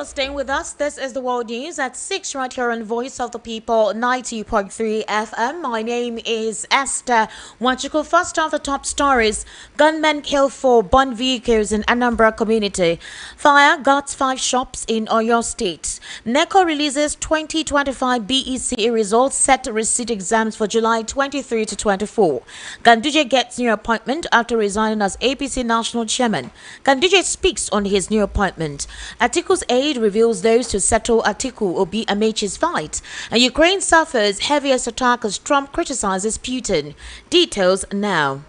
for staying with us. This is the World News at 6 right here on Voice of the People 90.3 FM. My name is Esther Wachuku. First of the top stories. Gunmen kill 4 burned vehicles in Anambra community. Fire guts 5 shops in Oyo State. NECO releases 2025 BECE results set to receipt exams for July 23 to 24. Ganduje gets new appointment after resigning as APC national chairman. Ganduje speaks on his new appointment. Atiku's aide reveals those to settle Atiku Obi Amechi's fight. And Ukraine suffers heaviest attack as Trump criticizes Putin. Details now.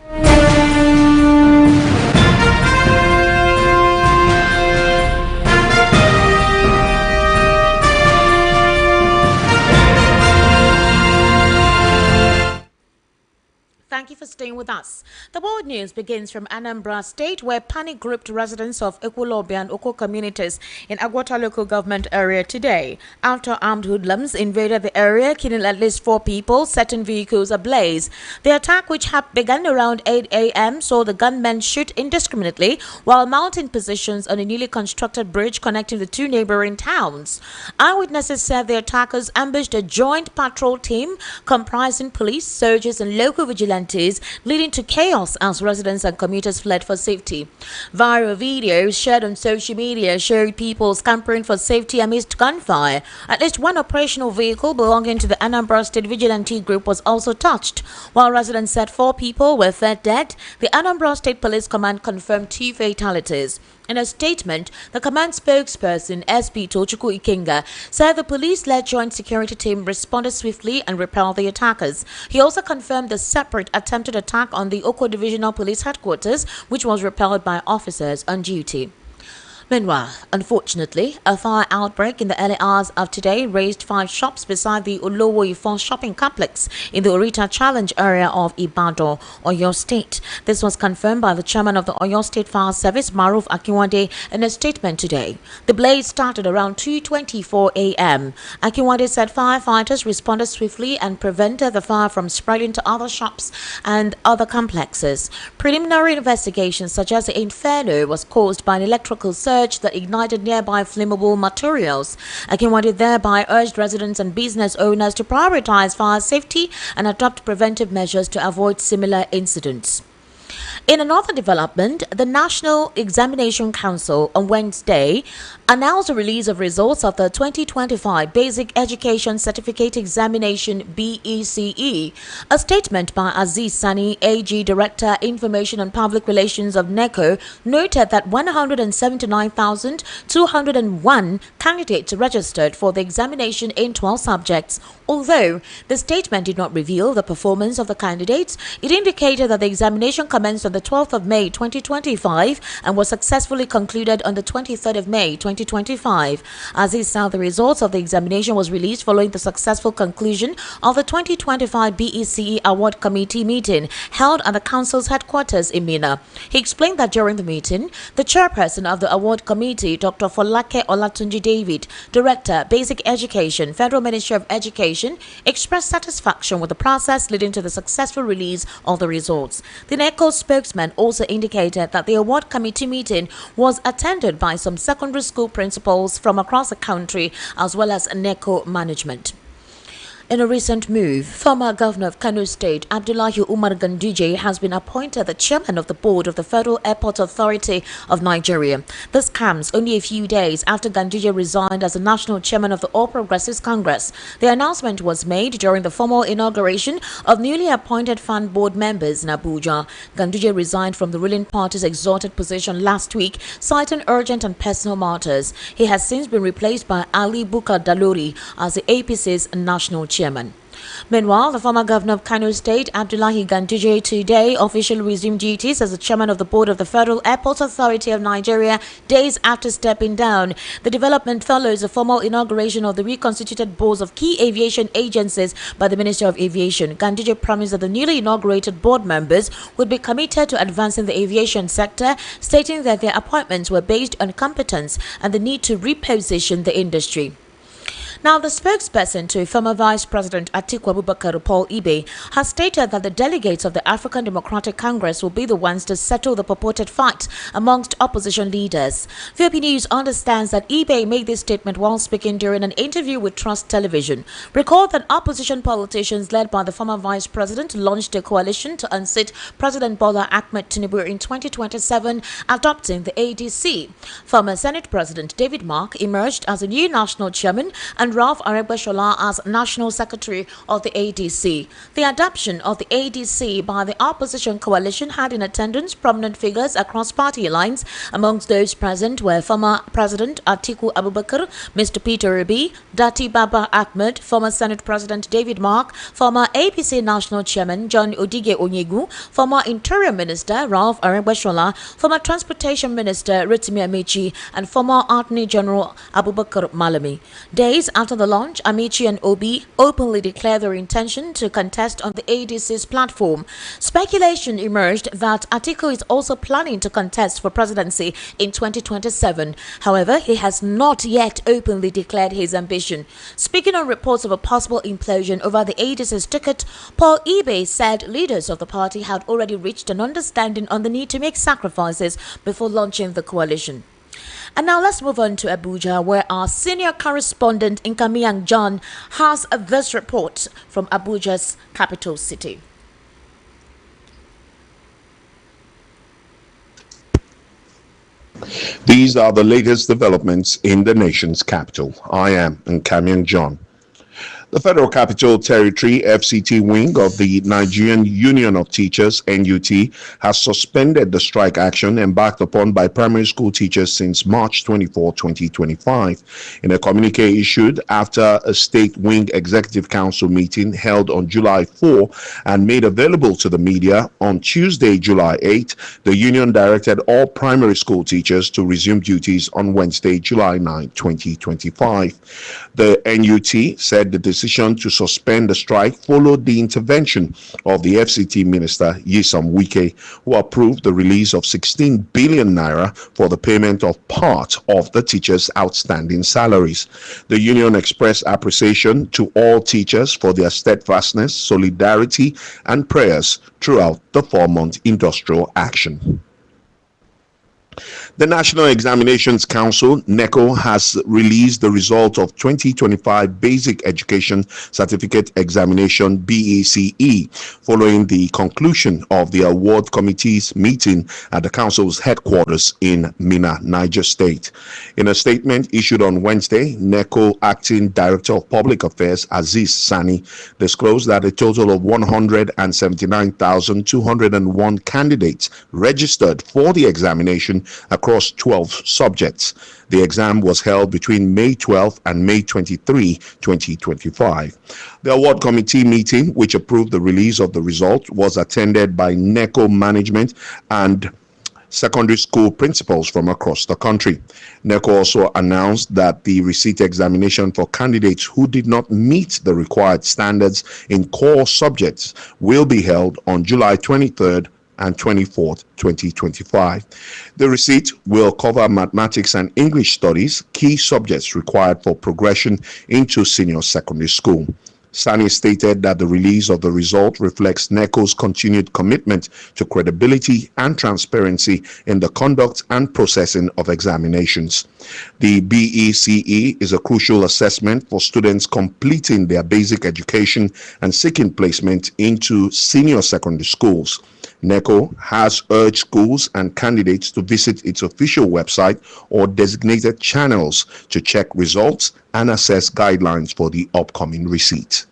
Thank you for staying with us. The world news begins from Anambra State, where panic-gripped residents of Ekwulobia and Oko communities in Agwata local government area today after armed hoodlums invaded the area, killing at least 4 people, setting vehicles ablaze. The attack, which began around 8 a.m., saw the gunmen shoot indiscriminately while mounting positions on a newly constructed bridge connecting the 2 neighboring towns. Eyewitnesses said the attackers ambushed a joint patrol team comprising police, soldiers, and local vigilantes, leading to chaos as residents and commuters fled for safety. Viral videos shared on social media showed people scampering for safety amidst gunfire. At least 1 operational vehicle belonging to the Anambra State Vigilante Group was also touched. While residents said 4 people were found dead, the Anambra State Police Command confirmed 2 fatalities. In a statement, the command spokesperson, SP Tochukwu Ikenga, said the police-led joint security team responded swiftly and repelled the attackers. He also confirmed the separate attempted attack on the Oko Divisional Police Headquarters, which was repelled by officers on duty. Meanwhile, unfortunately, a fire outbreak in the early hours of today razed 5 shops beside the Olowo Ifon shopping complex in the Orita Challenge area of Ibadan, Oyo State. This was confirmed by the chairman of the Oyo State Fire Service, Maruf Akinwande, in a statement today. The blaze started around 2:24 a.m. Akinwande said firefighters responded swiftly and prevented the fire from spreading to other shops and other complexes. Preliminary investigations suggest the inferno was caused by an electrical surge that ignited nearby flammable materials. Akinwande thereby urged residents and business owners to prioritize fire safety and adopt preventive measures to avoid similar incidents. In another development, the National Examination Council on Wednesday announced the release of results of the 2025 Basic Education Certificate Examination BECE. A statement by Aziz Sani, AG Director, Information and Public Relations of NECO, noted that 179,201 candidates registered for the examination in 12 subjects. Although the statement did not reveal the performance of the candidates, it indicated that the examination commenced on the 12th of May 2025 and was successfully concluded on the 23rd of May 2025. Aziz said the results of the examination was released following the successful conclusion of the 2025 BECE Award Committee meeting held at the Council's headquarters in Minna. He explained that during the meeting, the chairperson of the Award Committee, Dr. Folake Olatunji David, Director, Basic Education, Federal Ministry of Education, expressed satisfaction with the process leading to the successful release of the results. The NECO spokesman also indicated that the award committee meeting was attended by some secondary school principals from across the country as well as NECO management. In a recent move, former Governor of Kano State, Abdullahi Umar Ganduje, has been appointed the chairman of the board of the Federal Airport Authority of Nigeria. This comes only a few days after Ganduje resigned as the national chairman of the All Progressives Congress. The announcement was made during the formal inauguration of newly appointed fan board members in Abuja. Ganduje resigned from the ruling party's exalted position last week, citing urgent and personal matters. He has since been replaced by Ali Bukar Dalori as the APC's national chairman. Meanwhile, the former governor of Kano State, Abdullahi Ganduje, today officially resumed duties as the chairman of the board of the Federal Airport Authority of Nigeria, days after stepping down. The development follows a formal inauguration of the reconstituted boards of key aviation agencies by the Minister of Aviation. Ganduje promised that the newly inaugurated board members would be committed to advancing the aviation sector, stating that their appointments were based on competence and the need to reposition the industry. Now, the spokesperson to former Vice President Atiku Abubakar, Paul IBE, has stated that the delegates of the African Democratic Congress will be the ones to settle the purported fight amongst opposition leaders. VOP News understands that IBE made this statement while speaking during an interview with Trust Television. Recall that opposition politicians led by the former Vice President launched a coalition to unseat President Bola Ahmed Tinubu in 2027, adopting the ADC. Former Senate President David Mark emerged as a new national chairman and Ralph Aregbesola as National Secretary of the ADC. The adoption of the ADC by the opposition coalition had in attendance prominent figures across party lines. Amongst those present were former President Atiku Abubakar, Mr. Peter Obi, Dati Baba Ahmed, former Senate President David Mark, former APC National Chairman John Odige Onyegu, former Interior Minister Ralph Aregbesola, former Transportation Minister Rotimi Amechi, and former Attorney General Abubakar Malami. Days after the launch, Amechi and Obi openly declared their intention to contest on the ADC's platform. Speculation emerged that Atiku is also planning to contest for presidency in 2027. However, he has not yet openly declared his ambition. Speaking on reports of a possible implosion over the ADC's ticket, Paul IBE said leaders of the party had already reached an understanding on the need to make sacrifices before launching the coalition. And now let's move on to Abuja, where our senior correspondent Nkamiang John has this report from Abuja's capital city. These are the latest developments in the nation's capital. I am Nkamiang John. The Federal Capital Territory FCT wing of the Nigerian Union of Teachers (NUT) has suspended the strike action embarked upon by primary school teachers since March 24, 2025. In a communique issued after a state wing executive council meeting held on July 4 and made available to the media on Tuesday, July 8, the union directed all primary school teachers to resume duties on Wednesday, July 9, 2025. The NUT said the decision to suspend the strike followed the intervention of the FCT minister Nyesom Wike, who approved the release of 16 billion naira for the payment of part of the teachers' outstanding salaries. The union expressed appreciation to all teachers for their steadfastness, solidarity, and prayers throughout the 4-month industrial action. The National Examinations Council (NECO) has released the result of 2025 Basic Education Certificate Examination (BECE) following the conclusion of the award committee's meeting at the council's headquarters in Minna, Niger State. In a statement issued on Wednesday, NECO Acting Director of Public Affairs Aziz Sani disclosed that a total of 179,201 candidates registered for the examination across 12 subjects. The exam was held between May 12 and May 23, 2025. The award committee meeting, which approved the release of the result, was attended by NECO management and secondary school principals from across the country. NECO also announced that the receipt examination for candidates who did not meet the required standards in core subjects will be held on July 23rd and 24th, 2025. The receipt will cover mathematics and English studies, key subjects required for progression into senior secondary school. Sani stated that the release of the result reflects NECO's continued commitment to credibility and transparency in the conduct and processing of examinations. The BECE is a crucial assessment for students completing their basic education and seeking placement into senior secondary schools. NECO has urged schools and candidates to visit its official website or designated channels to check results and assess guidelines for the upcoming receipt.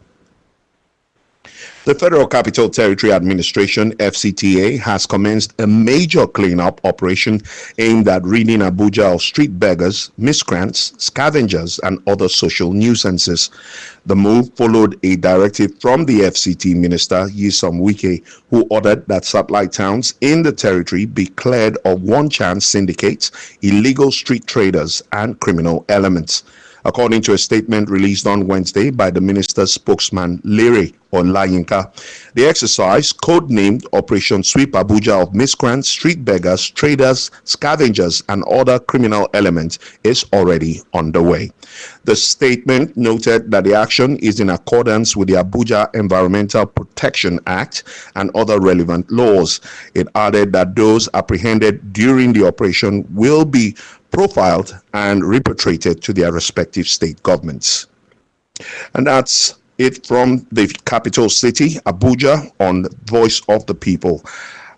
The Federal Capital Territory Administration (FCTA) has commenced a major cleanup operation aimed at ridding Abuja of street beggars, miscreants, scavengers, and other social nuisances. The move followed a directive from the FCT Minister Nyesom Wike, who ordered that satellite towns in the territory be cleared of one-chance syndicates, illegal street traders, and criminal elements. According to a statement released on Wednesday by the minister's spokesman, Lere Olayinka, the exercise, codenamed Operation Sweep Abuja of miscreants, street beggars, traders, scavengers, and other criminal elements, is already underway. The statement noted that the action is in accordance with the Abuja Environmental Protection Act and other relevant laws. It added that those apprehended during the operation will be profiled and repatriated to their respective state governments. And that's it from the capital city, Abuja, on Voice of the People.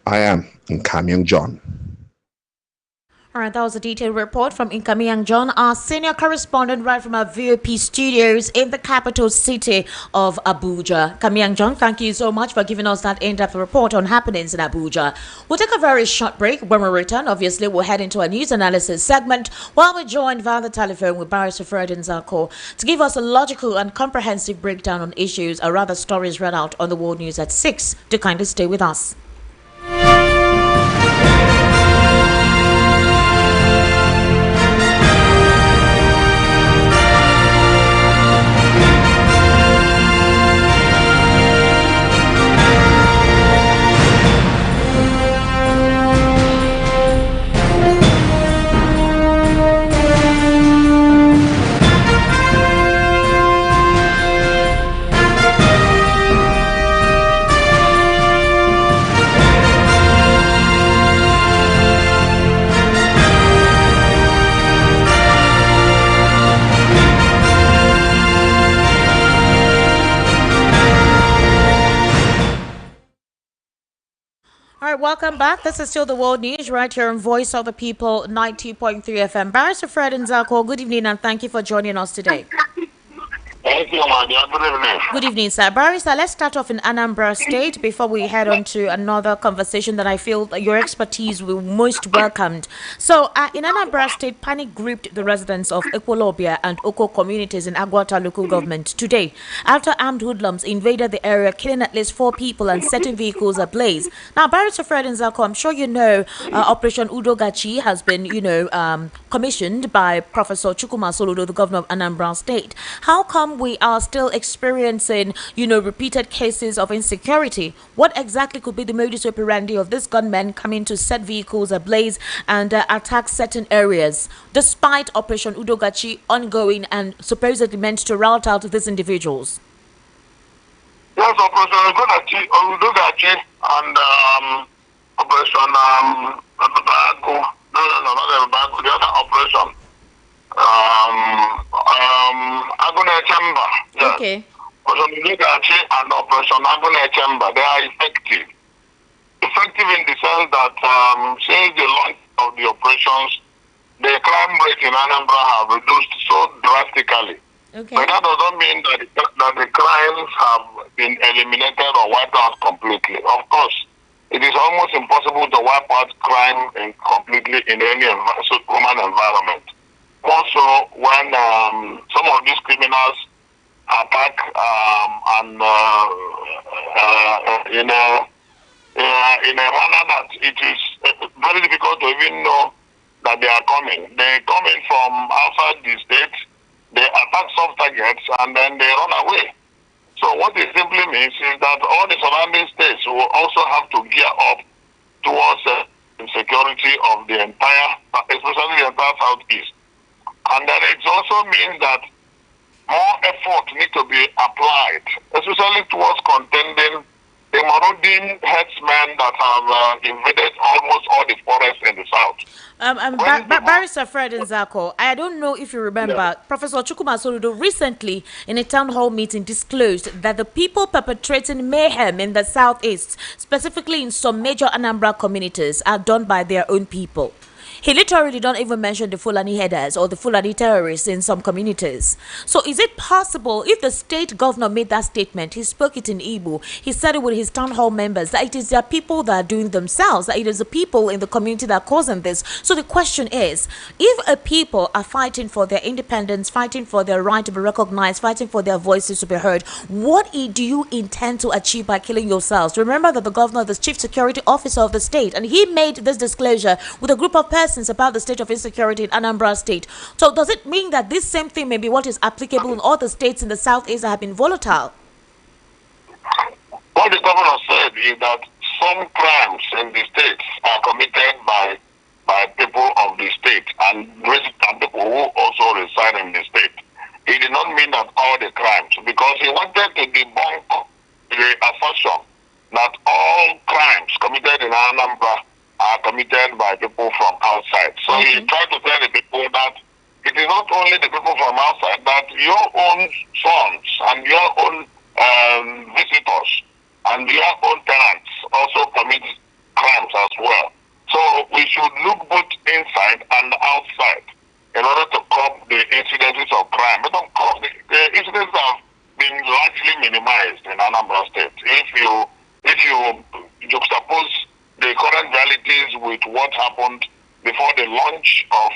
I am Nkamiang John. All right, that was a detailed report from Nkamiang John, our senior correspondent right from our VOP studios in the capital city of Abuja. Nkamiang John, thank you so much for giving us that in-depth report on happenings in Abuja. We'll take a very short break. When we return, obviously, we'll head into a news analysis segment while we're joined via the telephone with Barrister Fred Nzako to give us a logical and comprehensive breakdown on issues, or rather stories read out on the World News at 6. To kindly stay with us. All right, welcome back. This is still the World News right here on Voice of the People, 90.3 FM. Barrister Fred Nzako, good evening and thank you for joining us today. Thank you, my dear. Good evening. Good evening, sir. Barrister, let's start off in Anambra State before we head on to another conversation that I feel that your expertise will most welcomed. So, in Anambra State, panic gripped the residents of Ekwulobia and Oko communities in Agwata local government today after armed hoodlums invaded the area, killing at least 4 people and setting vehicles ablaze. Now, Barrister Fred Nzako, I'm sure you know Operation Udogachi has been, commissioned by Professor Chukwuma Soludo, the governor of Anambra State. How come we are still experiencing, repeated cases of insecurity? What exactly could be the modus operandi of this gunmen coming to set vehicles ablaze and attack certain areas, despite Operation Udogachi ongoing and supposedly meant to rout out these individuals? Yes, Operation Udogachi and Operation Bago. No, not Bago, the other operation. Agune Chamber. Yes. Okay. Operation Udogachi and Operation Agune Chamber, they are effective. Effective in the sense that since the launch of the operations, the crime rate in Anambra have reduced so drastically. Okay. But that doesn't mean that the crimes have been eliminated or wiped out completely. Of course, it is almost impossible to wipe out crime completely in any human environment. Also, when some of these criminals attack in a manner that it is very difficult to even know that they are coming. They come in from outside the state, they attack soft targets, and then they run away. So what it simply means is that all the surrounding states will also have to gear up towards the security of the entire, especially the entire southeast. And then it also means that more effort needs to be applied, especially towards contending the marauding herdsmen that have invaded almost all the forests in the south. Barrister Fred Nzako, I don't know if you remember, Professor Chukwuma Soludo recently in a town hall meeting disclosed that the people perpetrating mayhem in the southeast, specifically in some major Anambra communities, are done by their own people. He literally did not even mention the Fulani headers or the Fulani terrorists in some communities. So is it possible, if the state governor made that statement, he spoke it in Igbo, he said it with his town hall members, that it is their people that are doing themselves, that it is the people in the community that are causing this. So the question is, if a people are fighting for their independence, fighting for their right to be recognized, fighting for their voices to be heard, what do you intend to achieve by killing yourselves? Remember that the governor is the chief security officer of the state, and he made this disclosure with a group of persons lessons about the state of insecurity in Anambra State. So does it mean that this same thing may be what is applicable in all the states in the southeast that have been volatile? What the governor said is that some crimes in the states are committed by people of the state and resident people who also reside in the state. He did not mean that all the crimes, because he wanted to debunk the assertion that all crimes committed in Anambra are committed by people from outside. So he tried to tell the people that it is not only the people from outside, that your own sons and your own visitors and your own tenants also commit crimes as well. So we should look both inside and outside in order to curb the incidences of crime. But of course, the incidents have been largely minimized in Anambra State. If you juxtapose the current realities with what happened before the launch of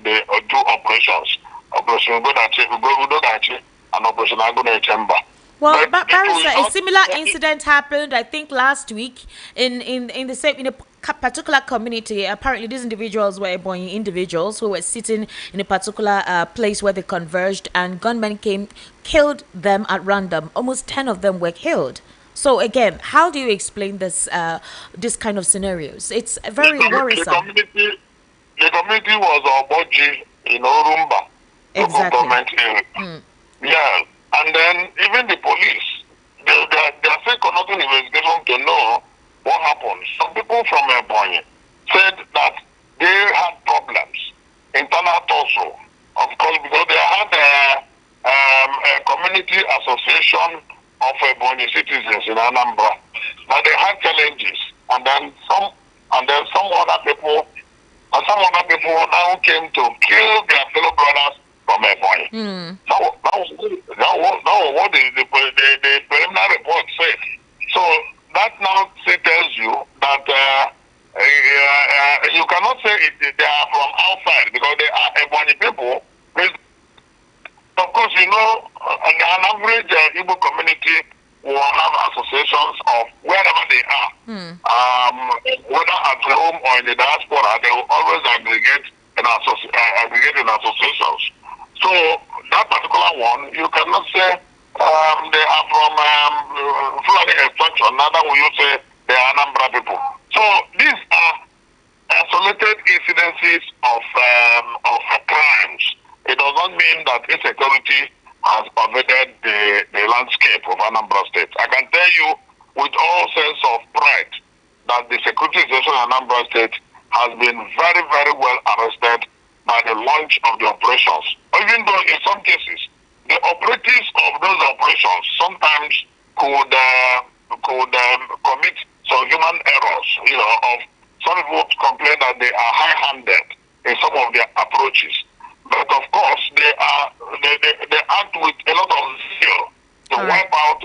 the two operations, Operation Godachi and Operation Agone Chamber. Well, Barrister, a similar incident happened, I think, last week in the same in a particular community. Apparently, these individuals were Ebonyi individuals who were sitting in a particular place where they converged, and gunmen came, killed them at random. Almost 10 of them were killed. So again, how do you explain this kind of scenarios? It's very worrisome. The community was Oboji in Orumba, exactly. Government area. Yeah. And then even the police, they are still conducting investigation to know what happened. Some people from Ebonyi said that they had problems, internal also, of course, because they had a community association of Ebonyi citizens in Anambra, but they had challenges, and then some other people now came to kill their fellow brothers from Ebonyi. That was what the preliminary report said. So that now tells you that you cannot say they are from outside, because they are Ebonyi people. Of course, you know, an average Igbo community will have associations of wherever they are. Whether at home or in the diaspora, they will always aggregate in associations. So that particular one, you cannot say they are from Fulani extraction, neither will you say they are Anambra people. So these are isolated incidences of crimes. It does not mean that insecurity has pervaded the landscape of Anambra State. I can tell you with all sense of pride that the security situation in Anambra State has been very, very well arrested by the launch of the operations. Even though in some cases, the operatives of those operations sometimes could commit some human errors. You know, of some people complain that they are high-handed in some of their approaches. But of course, they act with a lot of zeal to wipe out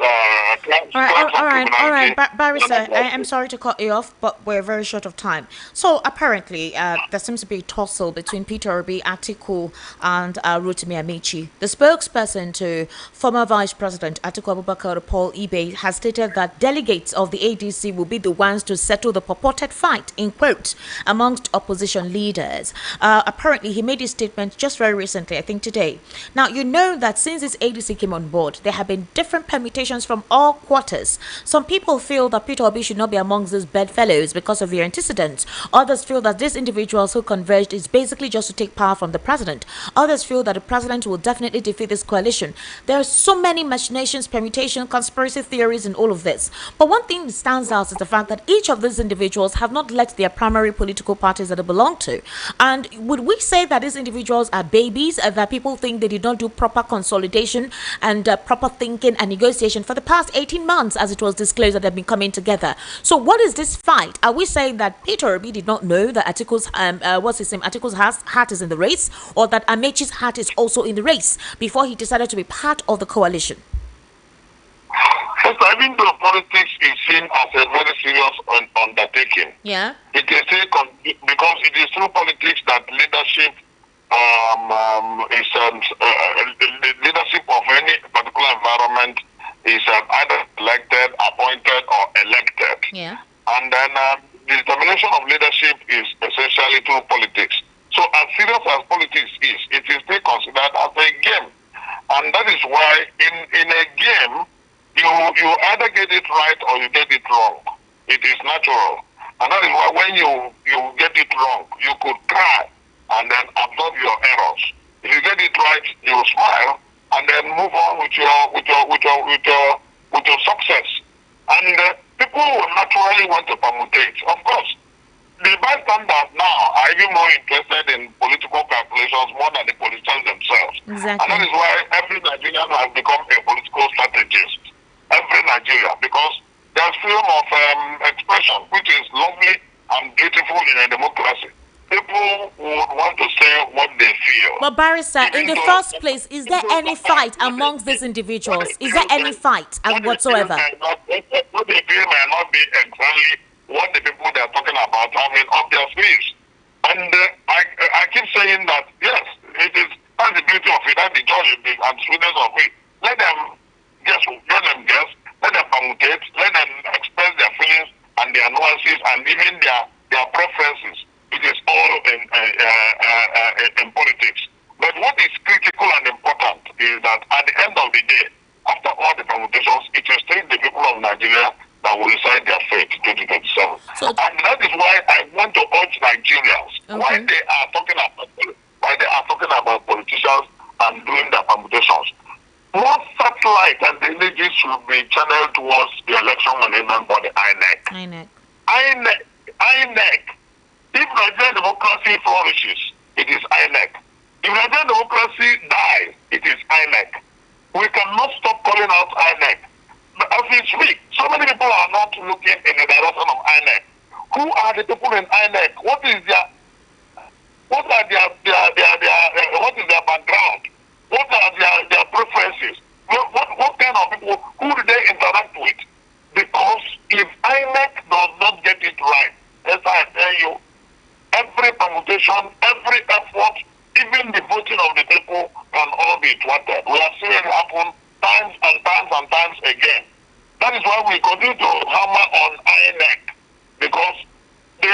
crimes. All right. Barrister, I'm sorry to cut you off, but we're very short of time. So apparently, there seems to be a tussle between Peter Obi, Atiku, and Rotimi Amechi. The spokesperson to former Vice President Atiku Abubakar, Paul IBE, has stated that delegates of the ADC will be the ones to settle the purported fight, in quotes, amongst opposition leaders. Apparently, he made his statement just very recently, I think today. Now, you know that since this ADC came on board, there have been different permutations from all quarters. Some people feel that Peter Obi should not be amongst these bedfellows because of their antecedents. Others feel that these individuals who converged is basically just to take power from the president. Others feel that the president will definitely defeat this coalition. There are so many machinations, permutations, conspiracy theories in all of this. But one thing that stands out is the fact that each of these individuals have not left their primary political parties that they belong to. And would we say that these individuals are babies, that people think they did not do proper consolidation and proper thinking and negotiation for the past 18 months, as it was disclosed that they've been coming together? So what is this fight? Are we saying that Peter Obi did not know that Atiku's Atiku's heart is in the race, or that Amechi's heart is also in the race before he decided to be part of the coalition? Yes, I think the politics is seen as a very serious undertaking. Yeah. It is because it is through politics that leadership leadership of any particular environment is either elected, appointed, or elected. Yeah. And then the determination of leadership is essentially through politics. So as serious as politics is, it is still considered as a game. And that is why in a game, you either get it right or you get it wrong. It is natural. And that is why when you get it wrong, you could cry and then absorb your errors. If you get it right, you smile and then move on with your success. And people will naturally want to permutate. Of course, the bystanders now are even more interested in political calculations more than the politicians themselves. Exactly. And that is why every Nigerian has become a political strategist. Every Nigerian, because there's freedom of expression, which is lovely and beautiful in a democracy. People would want to say what they feel. But Barrister, in the first place, is there any fight amongst these individuals? Is there any fight whatsoever? What they feel may not be exactly what the people they are talking about have in up their sleeves. And I keep saying that, yes, it is, that's the beauty of it, that's the joy and sweetness of it. Let them guess, let them permutate, let them express their feelings and their nuances and even their preferences. It is all in politics. But what is critical and important is that at the end of the day, after all the permutations, it is still the people of Nigeria that will decide their fate in 2027. And that is why I want to urge Nigerians, why they are talking about politicians and doing their permutations. More satellite and the energies should be channeled towards the election management body, INEC. INEC. If Nigerian democracy flourishes, it is INEC. If Nigerian democracy dies, it is INEC. We cannot stop calling out INEC. But as we speak, so many people are not looking in the direction of INEC. Who are the people in INEC? What is their background? What are their preferences? What kind of people? Who do they interact with? Because if INEC does not get it right, as I tell you, every permutation, every effort, even the voting of the people can all be thwarted. We have seen it happen times and times again. That is why we continue to hammer on INEC, because the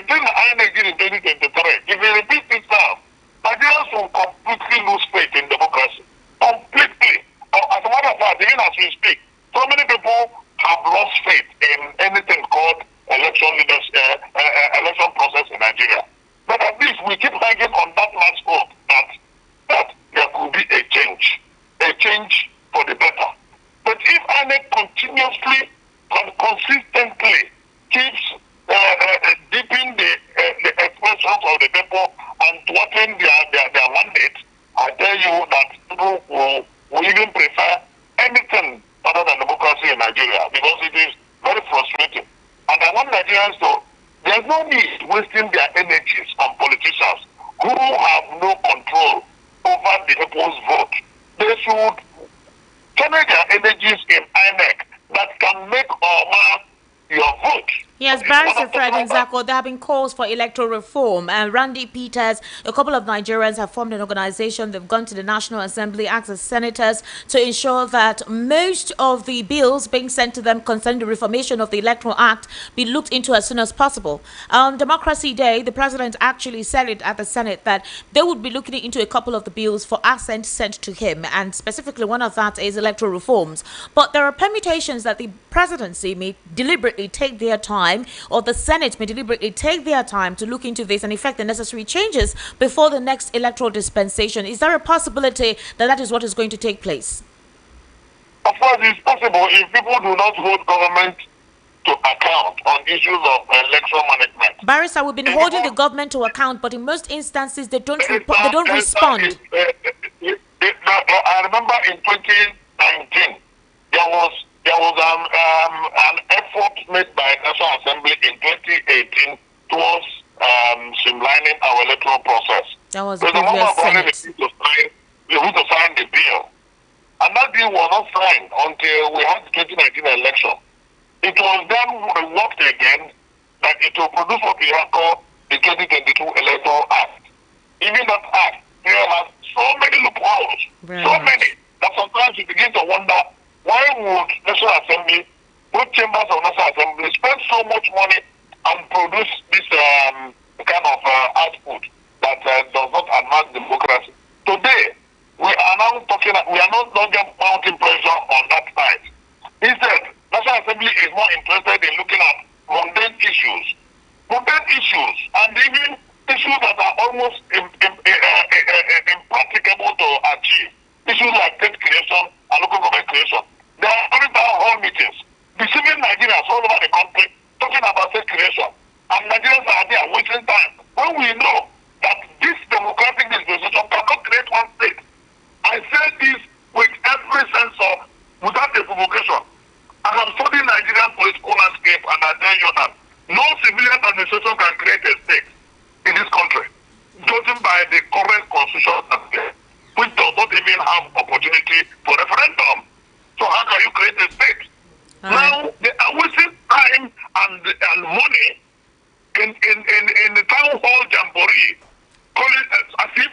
thing INEC did in 2023, if it repeats itself, Nigerians will completely lose faith in democracy. Completely. As a matter of fact, even as we speak, so many people have lost faith in anything called election process in Nigeria. But at least we keep hanging on that last hope that there could be a change for the better. But if INEC continuously and consistently keeps deepening the expressions of the people and thwarting their mandate, I tell you that people will even prefer anything other than democracy in Nigeria, because it is very frustrating. And I want Nigerians to, there's no need wasting their energies on politicians who have no control over the people's vote. They should channel their energies in INEC that can make or mar your vote. Yes, Barrister Fred Nzako, there have been calls for electoral reform, and Randy Peters, a couple of Nigerians have formed an organization. They've gone to the National Assembly, asked the senators to ensure that most of the bills being sent to them concerning the reformation of the Electoral Act be looked into as soon as possible. On Democracy Day, the president actually said it at the Senate that they would be looking into a couple of the bills for assent sent to him, and specifically one of that is electoral reforms. But there are permutations that the presidency may deliberately take their time, or the Senate may deliberately take their time to look into this and effect the necessary changes before the next electoral dispensation. Is there a possibility that that is what is going to take place? Of course, it's possible if people do not hold government to account on issues of election management. Barrister, we've been holding the government to account, but in most instances they don't respond. I remember in 2019 there was an effort made by the National Assembly in 2018 towards streamlining our electoral process. That was the previous Senate. We need to sign the bill. And that bill was not signed until we had the 2019 election. It was then we worked again that it will produce what we have called the 2022 Electoral Act. Even that act here has so many loopholes, many, that sometimes you begin to wonder, why would National Assembly, both chambers of National Assembly, spend so much money and produce this kind of output that does not advance democracy. Today, we are now talking, we are no longer mounting pressure on that side. Instead, National Assembly is more interested in looking at mundane issues, and even issues that are almost impracticable to achieve. Issues like state creation and local government creation. They are having town hall meetings, deceiving Nigerians all over the country, talking about state creation. And Nigerians are there wasting time. When we know that this democratic dispensation cannot create one state. I say this with every sense of, without a provocation. I have studied Nigerian political landscape, and I tell you that no civilian administration can create a state in this country, judging by the current constitution, which does not even have opportunity for referendum. So how can you create a state? Now they are wasting time and money in the town hall jamboree, calling as if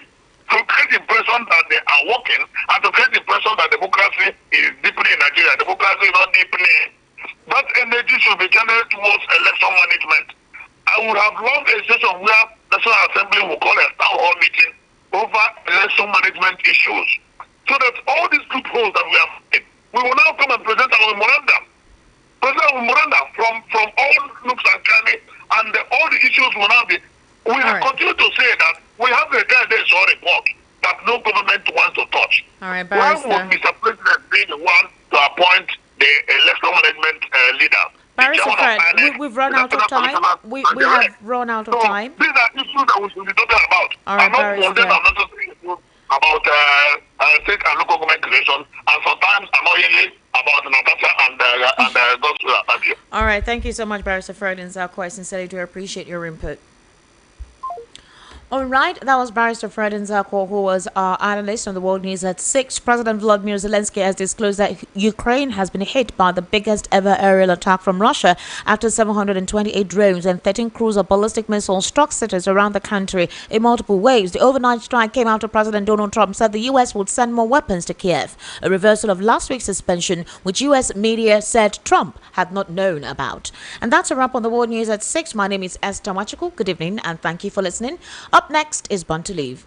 to create the impression that they are working and to create the impression that democracy is deepening in Nigeria. Democracy is not deepening. That energy should be channeled towards election management. I would have loved a situation where the National Assembly will call a town hall meeting over election management issues, so that all these loopholes that we have made, we will now come and present our memorandum. From all nooks and crannies, and all the issues will now be. We have continued to say that we have a guidance or report that no government wants to touch. All right, why would Mr. President be the one to appoint the election management leader? Barrister Fred, we've run out of time. We have run out of time. These are issues that we should be talking about. All right, Barrister. About state and local government creation, and sometimes annoyingly about Natasha and Gospel. All right, thank you so much, Barrister Fred Nzako. I sincerely do appreciate your input. All right, that was Barrister Fred Nzako, who was our analyst on the World News at 6. President Volodymyr Zelensky has disclosed that Ukraine has been hit by the biggest ever aerial attack from Russia after 728 drones and 13 cruise ballistic missiles struck cities around the country in multiple waves. The overnight strike came after President Donald Trump said the U.S. would send more weapons to Kiev, a reversal of last week's suspension, which U.S. media said Trump had not known about. And that's a wrap on the World News at 6. My name is Esther Machiku. Good evening and thank you for listening. Up next is Born to Live.